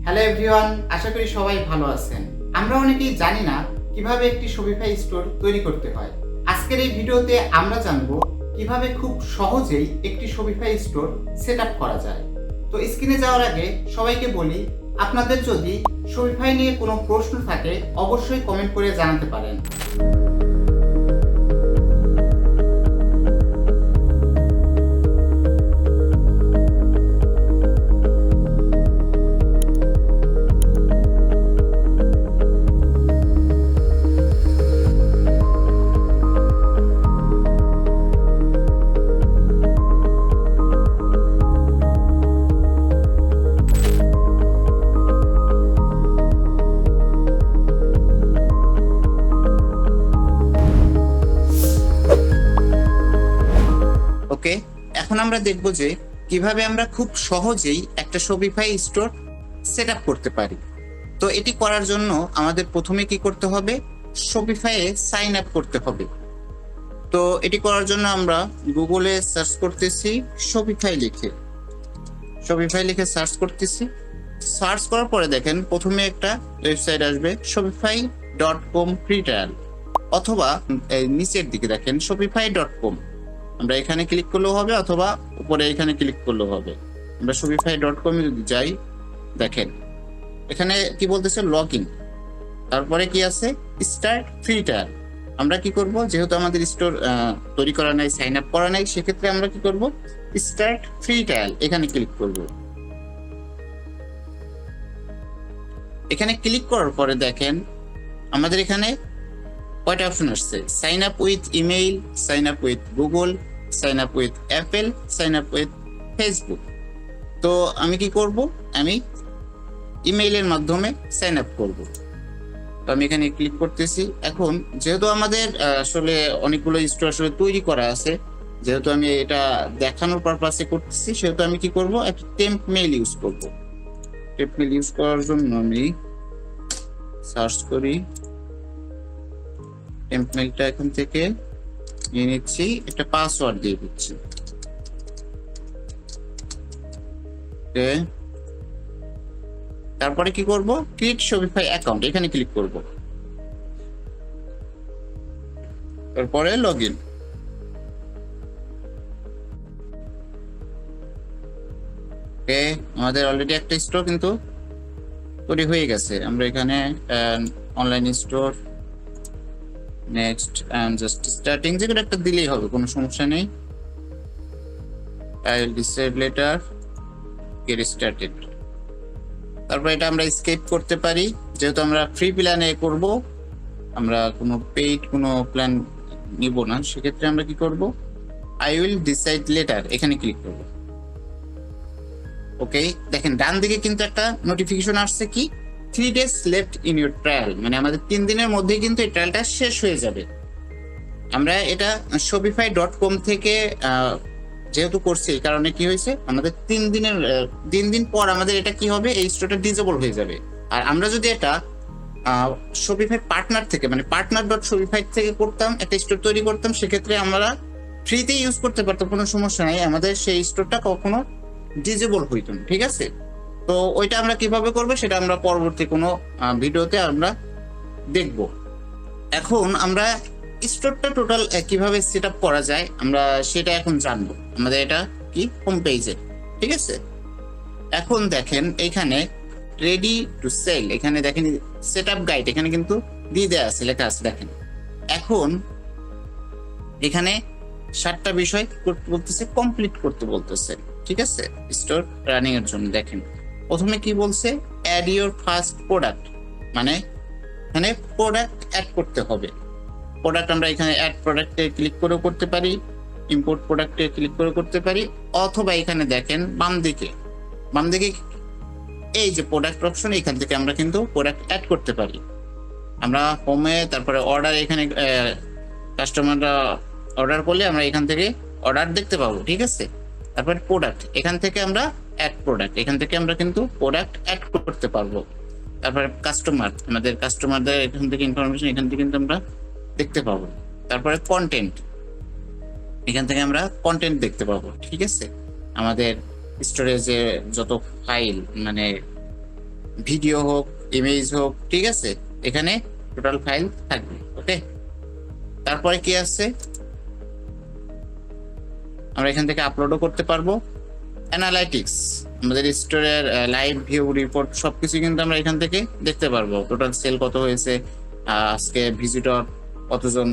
Hello everyone, আশা করি সবাই ভালো আছেন। আমরা অনেকেই জানি না কিভাবে একটি শপিফাই স্টোর তৈরি করতে হয়। আজকের এই ভিডিওতে আমরা জানবো কিভাবে খুব সহজেই একটি শপিফাই স্টোর সেট আপ করা যায়। তো স্ক্রিনে যাওয়ার আগে সবাইকে বলি, আপনাদের যদি শপিফাই নিয়ে কোনো প্রশ্ন থাকে অবশ্যই কমেন্ট করে জানাতে পারেন। ওকে, এখন আমরা দেখব যে কিভাবে আমরা খুব সহজেই একটা শপিফাই স্টোর সেট আপ করতে পারি। তো এটি করার জন্য আমাদের প্রথমে কি করতে হবে, শপিফাইয়ে সাইন আপ করতে হবে। তো এটি করার জন্য আমরা গুগলে সার্চ করতেছি শপিফাই লিখে সার্চ করতেছি। সার্চ করার পরে দেখেন প্রথমে একটা ওয়েবসাইট আসবে shopify.com ফ্রি ট্রায়াল, অথবা নিচের দিকে দেখেন shopify.com। আমরা এখানে ক্লিক করলেও হবে অথবা উপরে এখানে ক্লিক করলেও হবে। আমরা shopify.com এ যদি যাই, দেখেন এখানে কি বলতেছে, লগ ইন, তারপরে কি আছে, স্টার্ট ফ্রি ট্রায়াল। আমরা কি করব, যেহেতু আমাদের স্টোর তৈরি করা নাই, সাইন আপ করা নাই, সেক্ষেত্রে আমরা কি করব, স্টার্ট ফ্রি ট্রায়াল এখানে ক্লিক করব। এখানে ক্লিক করার পরে দেখেন আমাদের এখানে কয়টা অপশন আসছে, sign up with email, sign up with Google, sign up with Apple, sign up with Facebook. তো আমি কি করব, আমি ইমেইলের মাধ্যমে সাইন আপ করব। তো আমি এখানে ক্লিক করতেছি। এখন যেহেতু আমাদের আসলে অনেকগুলো স্টোর আসলে তৈরি করা আছে, যেহেতু আমি এটা দেখানোর পারপাসে করতেছি, সেহেতু আমি কি করব, একটা টেম্প মেইল ইউজ করব। টেম্প মেইল ইউজ করার জন্য আমি সার্চ করি, টেম্প মেইলটা এখান থেকে নিয়ে নিচ্ছি, একটা পাসওয়ার্ড দিয়ে দিচ্ছি। তারপরে কি করব, ক্রিয়েট শপিফাই অ্যাকাউন্ট এখানে ক্লিক করব, তারপরে লগ ইন। ওকে, আমাদের অলরেডি একটা স্টোর কিন্তু তৈরি হয়ে গেছে। আমরা এখানে online store, next and just starting যেগুলো একটা দিলেই হবে, কোনো সমস্যা নেই। I will decide later, get started. তারপর এটা আমরা স্কেপ করতে পারি, যেহেতু আমরা ফ্রি প্ল্যানে করব, আমরা কোনো পেইড কোনো প্ল্যান নিব না, সেক্ষেত্রে আমরা কি করব, আই উইল ডিসাইড লেটার এখানে ক্লিক করব। ওকে, দেখেন ডান দিকে কিন্তু একটা নোটিফিকেশন আসছে, কি 3 days left in your trial, মানে আমাদের 3 দিনের মধ্যেই কিন্তু এই ট্রায়ালটা শেষ হয়ে যাবে। আমরা এটা shopify.com থেকে যেহেতু করছি, এই কারণে কি হয়েছে, আমাদের 3 দিন পর আমাদের এটা কি হবে, এই স্টোরটা ডিসেবল হয়ে যাবে। আর আমরা যদি এটা শপিফাই পার্টনার থেকে, মানে partner.shopify থেকে করতাম, একটা স্টোর তৈরি করতাম, সেক্ষেত্রে আমরা ফ্রিতে ইউজ করতে পারতাম, কোনো সমস্যা নাই, আমাদের সেই স্টোরটা কখনো ডিসেবল হইতো না। ঠিক আছে, তো ওইটা আমরা কিভাবে করবো সেটা আমরা পরবর্তী কোনো ভিডিওতে আমরা দেখব। এখন আমরা স্টোরটা টোটাল কিভাবে সেট আপ করা যায় আমরা সেটা এখন জানবো। আমাদের এটা কি, হোম পেজে। ঠিক আছে, এখন দেখেন এখানে রেডি টু সেল, এখানে দেখেন সেট আপ গাইড এখানে কিন্তু দিয়ে দেওয়া আছে, লেখা আছে দেখেন। এখন এখানে 7টা বিষয় বলতেছে, কমপ্লিট করতে বলতেছে। ঠিক আছে, স্টোর রানিং এর জন্য দেখেন প্রথমে কি বলছে, অ্যাড ইওর ফার্স্ট প্রোডাক্ট, মানে এখানে প্রোডাক্ট অ্যাড করতে হবে। প্রোডাক্ট আমরা এখানে অ্যাড প্রোডাক্টে ক্লিক করে করতে পারি, ইম্পোর্ট প্রোডাক্টে ক্লিক করে করতে পারি, অথবা এখানে দেখেন বাম দিকে এই যে প্রোডাক্ট অপশন, এখান থেকে আমরা কিন্তু প্রোডাক্ট অ্যাড করতে পারি। আমরা হোমে, তারপরে অর্ডার, এখানে কাস্টমাররা অর্ডার করলে আমরা এখান থেকে অর্ডার দেখতে পাবো। ঠিক আছে, তারপর প্রোডাক্ট, এখান থেকে আমরা অ্যাড প্রোডাক্ট, এখান থেকে আমরা কিন্তু প্রোডাক্ট অ্যাড করতে পারবো। তারপরে কাস্টমার, আমাদের কাস্টমারদের এখান থেকে ইনফরমেশন এখান থেকে কিন্তু আমরা দেখতে পাবো। তারপরে কন্টেন্ট, এখান থেকে আমরা কন্টেন্ট দেখতে পাবো। ঠিক আছে, আমাদের স্টোরেজে যত ফাইল, মানে ভিডিও হোক, ইমেজ হোক, ঠিক আছে, এখানে টোটাল ফাইল থাকবে। ওকে, তারপরে কি আছে, আমরা এখান থেকে আপলোডও করতে পারবো। অ্যানালাইটিক্স, আমাদের স্টোরের লাইভ ভিউ রিপোর্ট সবকিছু কিন্তু আমরা এখান থেকে দেখতে পারবো। টোটাল সেল কত হয়েছে, আজকে ভিজিটর কতজন,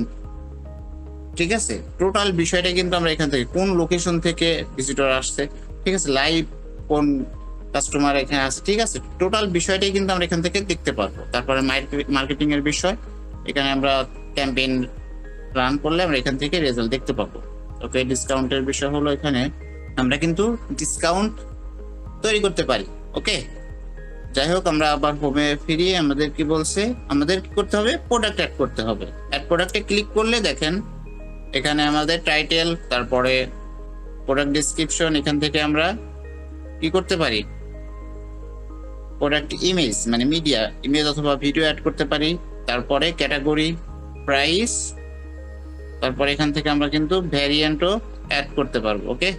ঠিক আছে, টোটাল বিষয়টা কিন্তু আমরা এখান থেকে কোন লোকেশন থেকে ভিজিটর আসছে, ঠিক আছে, লাইভ কোন কাস্টমার এখানে আছে, ঠিক আছে, টোটাল বিষয়টাই কিন্তু আমরা এখান থেকে দেখতে পারবো। তারপরে মার্কেটিং এর বিষয়, এখানে আমরা ক্যাম্পেইন রান করলে আমরা এখান থেকে রেজাল্ট দেখতে পাবো। ওকে, ডিসকাউন্টের বিষয় হলো এখানে আমরা কিন্তু ডিসকাউন্ট তৈরি করতে পারি। ওকে, যাই হোক, আমরা আবার হোমে ফিরিয়ে আমাদের কি বলছে, আমাদের কি করতে হবে, প্রোডাক্ট অ্যাড করতে হবে। অ্যাড প্রোডাক্টে ক্লিক করলে দেখেন এখানে আমাদের টাইটেল, তারপরে প্রোডাক্ট ডেসক্রিপশন, এখান থেকে আমরা কি করতে পারি, প্রোডাক্ট ইমেজ মানে মিডিয়া ইমেজ অথবা ভিডিও অ্যাড করতে পারি। তারপরে ক্যাটাগরি, প্রাইস, তারপরে এখান থেকে আমরা কিন্তু ভ্যারিয়েন্টও অ্যাড করতে পারবো। ওকে,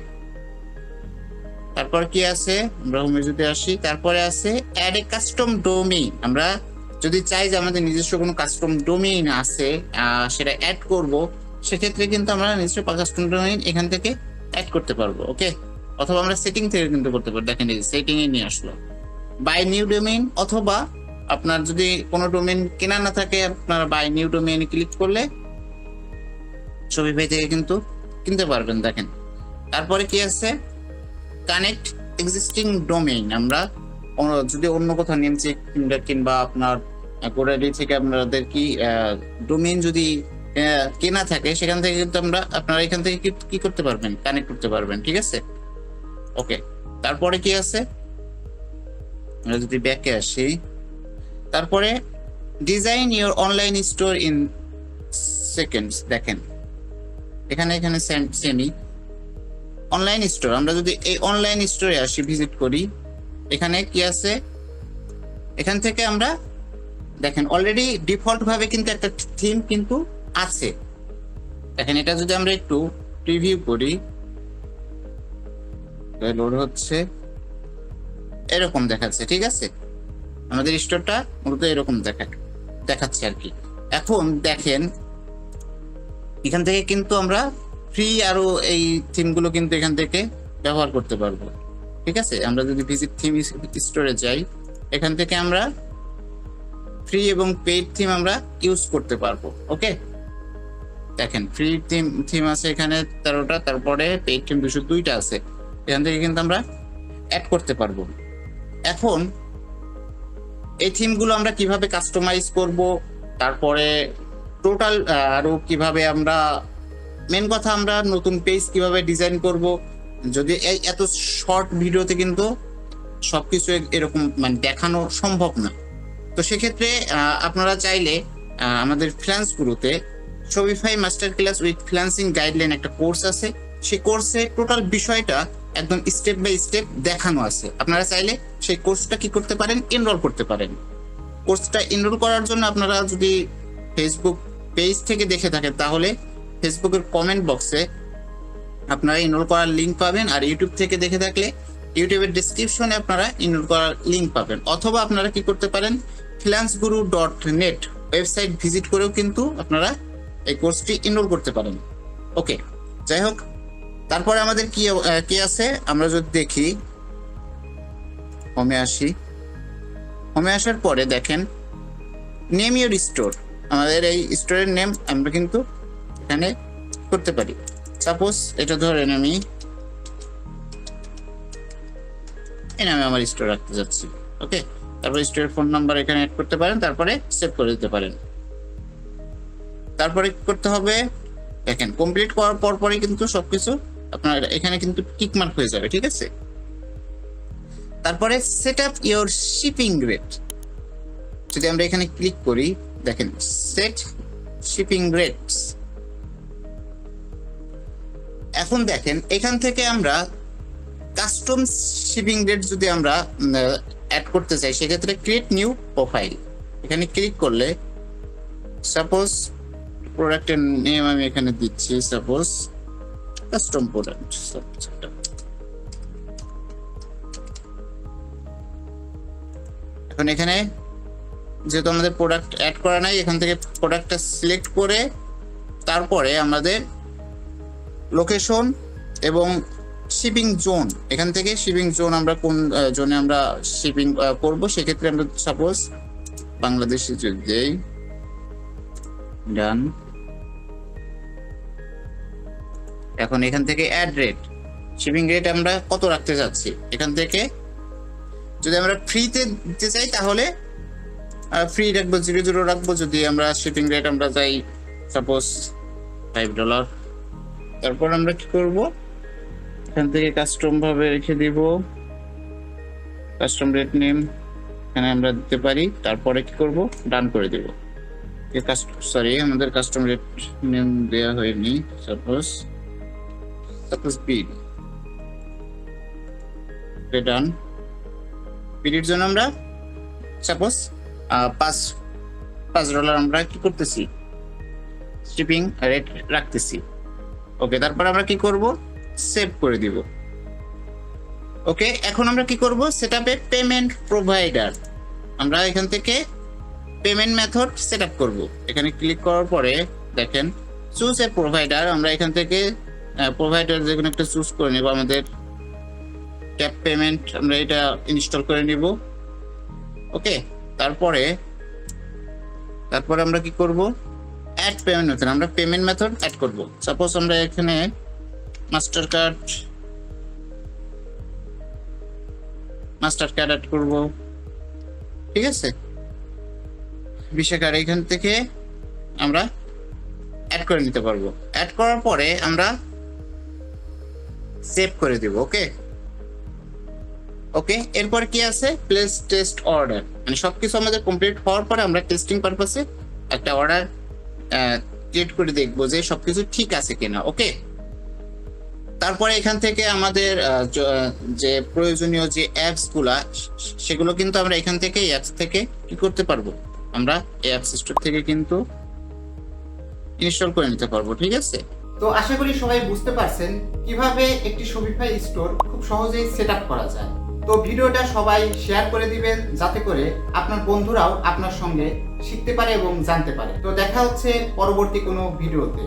তারপর কি আছে, আমরা হোমে যদি আসি, তারপরে আছে অ্যাড এ কাস্টম ডোমেইন। আমরা যদি চাই যে আমাদের নিজস্ব কোনো কাস্টম ডোমেইন আছে সেটা অ্যাড করব, সেক্ষেত্রে কিন্তু আমরা নিজস্ব কাস্টম ডোমেইন এখান থেকে অ্যাড করতে পারবো। ওকে, অথবা আমরা সেটিং থেকে কিন্তু করতে পারবো। দেখেন এই সেটিং এ নিয়ে আসলো বাই নিউ ডোমেইন, অথবা আপনার যদি কোনো ডোমেইন কেনা না থাকে, আপনারা বাই নিউ ডোমেইন ক্লিক করলে শপিফাই থেকে কিন্তু কিনতে পারবেন। দেখেন তারপরে কি আছে, কানেক্ট এক্সিস্টিং ডোমেইন। আমরা যদি অন্য কোথাও নেম চেক কিংবা আপনার গোডাডি থেকে আপনাদের কি ডোমেইন যদি কেনা থাকে, সেখান থেকে কিন্তু আপনারা এখান থেকে কি করতে পারবেন, কানেক্ট করতে পারবেন। ঠিক আছে, ওকে, তারপরে কি আছে, আমরা যদি ব্যাকে আসি, তারপরে design your online store in seconds. দেখেন এখানে সেমি অনলাইন স্টোর, আমরা যদি এই অনলাইন স্টোরে আসি, ভিজিট করি, এখানে কি আছে, এখান থেকে আমরা দেখেন অলরেডি ডিফল্ট ভাবে কিন্তু একটা থিম কিন্তু আছে। দেখেন এটা যদি আমরা একটু প্রিভিউ করি, লোড হচ্ছে, এরকম দেখাচ্ছে। ঠিক আছে, আমাদের স্টোরটা মূলত এরকম দেখাচ্ছে আর কি। এখন দেখেন এখান থেকে কিন্তু আমরা ফ্রি আরো এই থিমগুলো কিন্তু এখান থেকে ব্যবহার করতে পারবো। ঠিক আছে, আমরা যদি ভিজিট থিম স্টোরে যাই, এখান থেকে আমরা ফ্রি এবং পেইড থিম আমরা ইউজ করতে পারবো। ওকে, দেখেন ফ্রি থিম আছে এখানে 13টা, তারপরে পেইড থিম 202টা আছে, এখান থেকে কিন্তু আমরা অ্যাড করতে পারবো। এখন এই থিমগুলো আমরা কিভাবে কাস্টমাইজ করব, তারপরে টোটাল আরো কিভাবে আমরা, মেন কথা আমরা নতুন পেজ কিভাবে ডিজাইন করব, যদি এত শর্ট ভিডিওতে কিন্তু সবকিছু এরকম মানে দেখানো সম্ভব না। তো সেক্ষেত্রে আপনারা চাইলে আমাদের ফ্রিল্যান্স গুরুতে Shopify master class with freelancing guideline একটা কোর্স আছে, সেই কোর্সে টোটাল বিষয়টা একদম স্টেপ বাই স্টেপ দেখানো আছে। আপনারা চাইলে সেই কোর্সটা কি করতে পারেন, এনরোল করতে পারেন। কোর্সটা এনরোল করার জন্য আপনারা যদি ফেসবুক পেজ থেকে দেখে থাকেন, তাহলে ফেসবুকের কমেন্ট বক্সে আপনারা এনরোল করার লিঙ্ক পাবেন, আর ইউটিউব থেকে দেখে থাকলে ইউটিউবের ডেসক্রিপশনে আপনারা এনরোল করার লিঙ্ক পাবেন। অথবা আপনারা কি করতে পারেন, freelanceguru.net ওয়েবসাইট ভিজিট করেও কিন্তু আপনারা এই কোর্সটি এনরোল করতে পারেন। ওকে, যাই হোক, তারপরে আমাদের কি আছে, আমরা যদি দেখি হোমে আসি, হোমে আসার পরে দেখেন নেম ইউর স্টোর, আমাদের এই স্টোরের নেম আমরা কিন্তু এখানে করতে পারি। সাপোজ এটা ধরেন আমি এই নামে আমার স্টোর রাখতে যাচ্ছি। ওকে, তারপর স্টোরের ফোন নাম্বার এখানে অ্যাড করতে পারেন, তারপরে সেভ করে দিতে পারেন। তারপরে কি করতে হবে, দেখেন কমপ্লিট করার পরই কিন্তু সবকিছু আপনার এখানে কিন্তু টিক মার্ক হয়ে যাবে। ঠিক আছে, তারপরে set up your shipping rate, যদি আমরা এখানে ক্লিক করি, দেখেন সেট শিপিং রেটস। এখন দেখেন এখান থেকে আমরা কাস্টম শিপিং রেট যদি আমরা অ্যাড করতে চাই, সেক্ষেত্রে ক্রিয়েট নিউ প্রোফাইল এখানে ক্লিক করলে, সাপোজ প্রোডাক্টের নেম আমি এখানে দিচ্ছি, সাপোজ কাস্টম প্রোডাক্ট। এখন এখন এখানে যেহেতু আমাদের প্রোডাক্ট অ্যাড করা নাই, এখান থেকে প্রোডাক্টটা সিলেক্ট করে তারপরে আমাদের লোকেশন এবং শিপিং জোন, এখান থেকে শিপিং জোন আমরা কোন জোনে আমরা শিপিং করব, সেক্ষেত্রে আমরা সাপোজ বাংলাদেশে যদি দেই, ডান। এখন এখান থেকে অ্যাড রেট, শিপিং রেট আমরা কত রাখতে যাচ্ছি, এখান থেকে যদি আমরা ফ্রিতে দিতে চাই তাহলে ফ্রি রাখবো, 0 রাখবো। যদি আমরা শিপিং রেট আমরা চাই সাপোজ $5, তারপর আমরা কি করব, এখান থেকে কাস্টম ভাবে রেখে দিব, কাস্টম রেট নেম এখানে আমরা দিতে পারি। তারপরে কি করব, ডান করে দেব। সরি, আমাদের কাস্টম রেট নেম দেওয়া হয়নি, সাপোজ বিড, ডান। বিডির জন্য আমরা সাপোজ $5 আমরা কি করতেছি, শিপিং রেট রাখতেছি। ওকে, তারপর আমরা কি করব, সেভ করে দিব। ওকে, এখন আমরা কি করব, সেটআপে পেমেন্ট প্রোভাইডার, আমরা এখান থেকে পেমেন্ট মেথড সেটআপ করব। এখানে ক্লিক করার পরে দেখেন চুজ এ প্রোভাইডার, আমরা এখান থেকে প্রোভাইডার যে কোনো একটা চুজ করে নেব। আমাদের ট্যাপ পেমেন্ট আমরা এটা ইনস্টল করে নিব। ওকে, তারপরে আমরা কি করব, অ্যাড পেমেন্ট মেথড, আমরা পেমেন্ট মেথড অ্যাড করব। সাপোজ আমরা এখানে মাস্টার কার্ড অ্যাড করব, ঠিক আছে, ভিসা কার্ড এখান থেকে আমরা অ্যাড করে নিতে পারবো। অ্যাড করার পরে আমরা সেভ করে দিব। ওকে, এরপর কি আছে, প্লেস টেস্ট অর্ডার, মানে সবকিছু আমাদের কমপ্লিট হওয়ার পরে আমরা টেস্টিং পারপাসে একটা অর্ডার ক্রিয়েট করে দেখবো যে সবকিছু ঠিক আছে কিনা। ওকে, তারপরে এখান থেকে আমাদের যে প্রয়োজনীয় যে অ্যাপস গুলা, সেগুলো কিন্তু আমরা এখান থেকে অ্যাপস থেকে কি করতে পারবো, আমরা অ্যাপস স্টোর থেকে কিন্তু ইনস্টল করে নিতে পারবো। ঠিক আছে, তো আশা করি সবাই বুঝতে পারছেন কিভাবে একটি শপিফাই স্টোর খুব সহজেই সেটআপ করা যায়। তো ভিডিওটা সবাই শেয়ার করে দিবেন যাতে করে আপনার বন্ধুরাও আপনার সঙ্গে শিখতে পারে এবং জানতে পারে। তো দেখা হচ্ছে পরবর্তী কোনো ভিডিওতে।